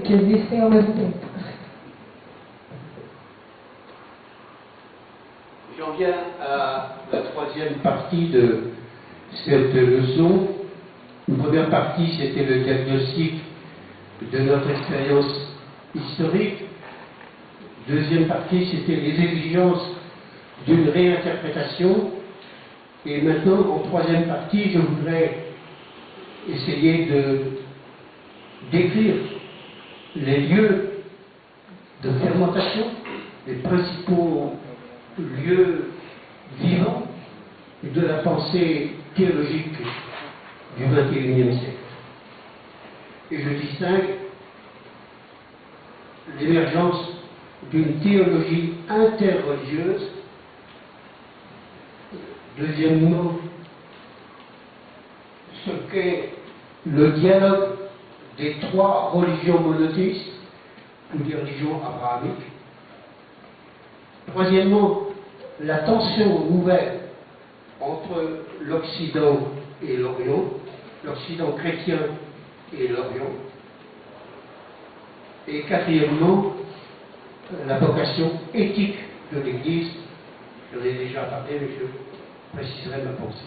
que existem ao mesmo tempo. J'en viens à la troisième partie de cette leçon. Une première partie, c'était le diagnostic de notre expérience historique. Deuxième partie, c'était les exigences d'une réinterprétation. Et maintenant, en troisième partie, je voudrais essayer de décrire les lieux de fermentation, les principaux lieux vivants de la pensée théologique du XXIe siècle. Et je distingue l'émergence d'une théologie interreligieuse. Deuxièmement, ce qu'est le dialogue des trois religions monothéistes ou des religions abrahamiques. Troisièmement, la tension nouvelle entre l'Occident et l'Orient, l'Occident chrétien et l'Orient. Et quatrièmement, la vocation éthique de l'Église. J'en ai déjà parlé, mais je préciserai ma pensée.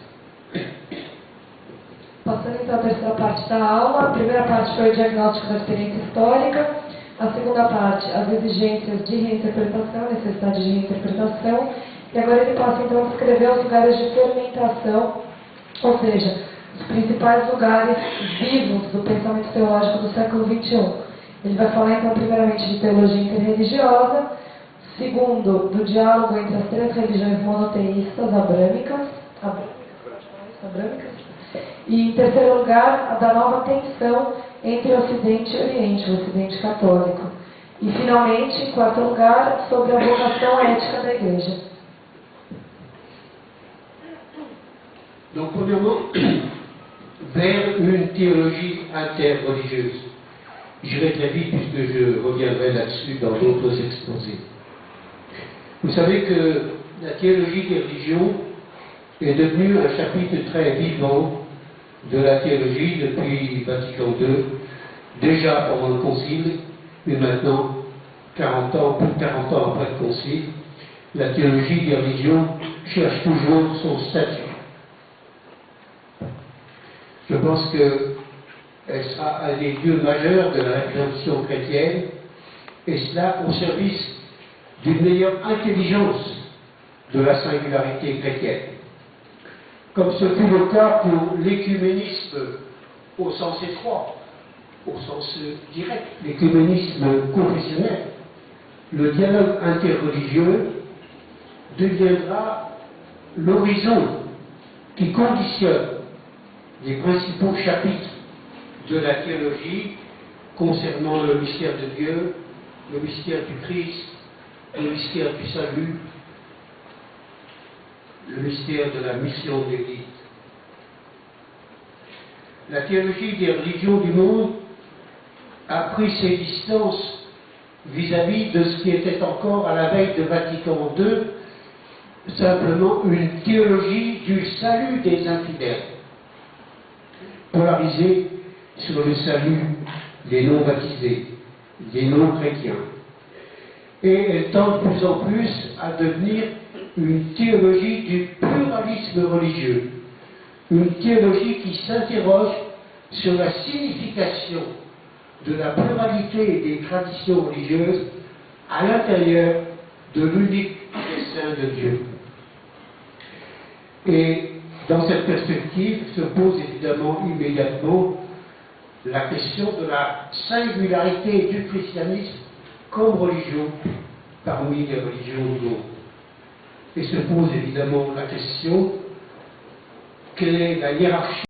Passando então à terceira parte da aula, a primeira parte foi o diagnóstico da experiência histórica, a segunda parte, as exigências de reinterpretação, a necessidade de reinterpretação, e agora ele passa então a descrever os lugares de fermentação, ou seja, os principais lugares vivos do pensamento teológico do século XXI. Ele vai falar então primeiramente de teologia interreligiosa, segundo, do diálogo entre as três religiões monoteístas abrâmicas, e em terceiro lugar, a da nova tensão entre Ocidente e Oriente, o Ocidente católico. E finalmente, em quarto lugar, sobre a vocação ética da Igreja. Donc, premièrement, vers une théologie interreligieuse. J'irai très vite puisque je reviendrai là-dessus dans d'autres exposés. Vous savez que la théologie des religions est devenue un chapitre très vivant de la théologie depuis Vatican II, déjà pendant le Concile, mais maintenant, 40 ans, plus de 40 ans après le Concile, la théologie des religions cherche toujours son statut. Je pense qu'elle sera un des lieux majeurs de la rédemption chrétienne, et cela au service d'une meilleure intelligence de la singularité chrétienne. Comme ce fut le cas pour l'écuménisme au sens étroit, au sens direct, l'écuménisme confessionnel, le dialogue interreligieux deviendra l'horizon qui conditionne les principaux chapitres de la théologie concernant le mystère de Dieu, le mystère du Christ, le mystère du salut, le mystère de la mission de l'Église. La théologie des religions du monde a pris ses distances vis-à-vis de ce qui était encore à la veille de Vatican II, simplement une théologie du salut des infidèles, polarisée sur le salut des non-baptisés, des non-chrétiens. Et elle tend de plus en plus à devenir une théologie du pluralisme religieux, une théologie qui s'interroge sur la signification de la pluralité des traditions religieuses à l'intérieur de l'unique dessein de Dieu. Et dans cette perspective se pose évidemment immédiatement la question de la singularité du christianisme comme religion parmi les religions du monde. Et se pose évidemment la question, quelle est la hiérarchie